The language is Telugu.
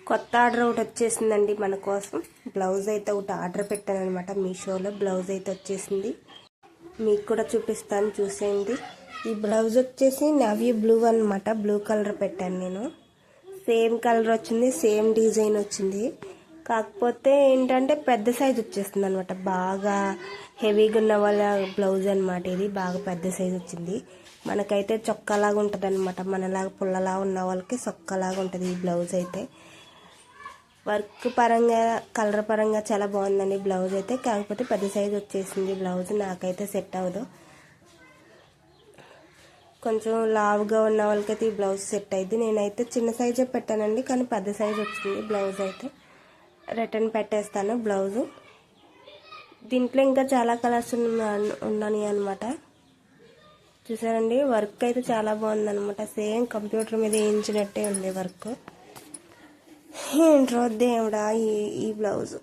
కొత్త ఆర్డర్ ఒకటి వచ్చేసిందండి మన కోసం. బ్లౌజ్ అయితే ఒకటి ఆర్డర్ పెట్టాను అనమాట మీషోలో. బ్లౌజ్ అయితే వచ్చేసింది, మీకు కూడా చూపిస్తాను, చూసేయండి. ఈ బ్లౌజ్ వచ్చేసి నావీ బ్లూ అనమాట. బ్లూ కలర్ పెట్టాను నేను. సేమ్ కలర్ వచ్చింది, సేమ్ డిజైన్ వచ్చింది. కాకపోతే ఏంటంటే పెద్ద సైజ్ వచ్చేస్తుంది అనమాట. బాగా హెవీగా ఉన్న వాళ్ళ బ్లౌజ్ అనమాట ఇది. బాగా పెద్ద సైజ్ వచ్చింది. మనకైతే చొక్కాలాగా ఉంటుంది అనమాట. మనలాగా పుల్లలాగా ఉన్న వాళ్ళకి చొక్కాలాగా ఉంటుంది ఈ బ్లౌజ్ అయితే. వర్క్ పరంగా కలర్ పరంగా చాలా బాగుందండి బ్లౌజ్ అయితే. కాకపోతే పెద్ద సైజు వచ్చేసింది బ్లౌజ్, నాకైతే సెట్ అవ్వదు. కొంచెం లావుగా ఉన్న వాళ్ళకైతే ఈ బ్లౌజ్ సెట్ అయింది. నేనైతే చిన్న సైజే పెట్టానండి, కానీ పెద్ద సైజు వచ్చింది బ్లౌజ్ అయితే. రిటర్న్ పెట్టేస్తాను బ్లౌజు. దీంట్లో ఇంకా చాలా కలర్స్ ఉన్నాయి అనమాట. చూసారండి, వర్క్ అయితే చాలా బాగుందన్నమాట. సేమ్ కంప్యూటర్ మీద వేయించినట్టే ఉంది వర్క్. ఏంట్రో దేవుడా ఈ బ్లౌజ్.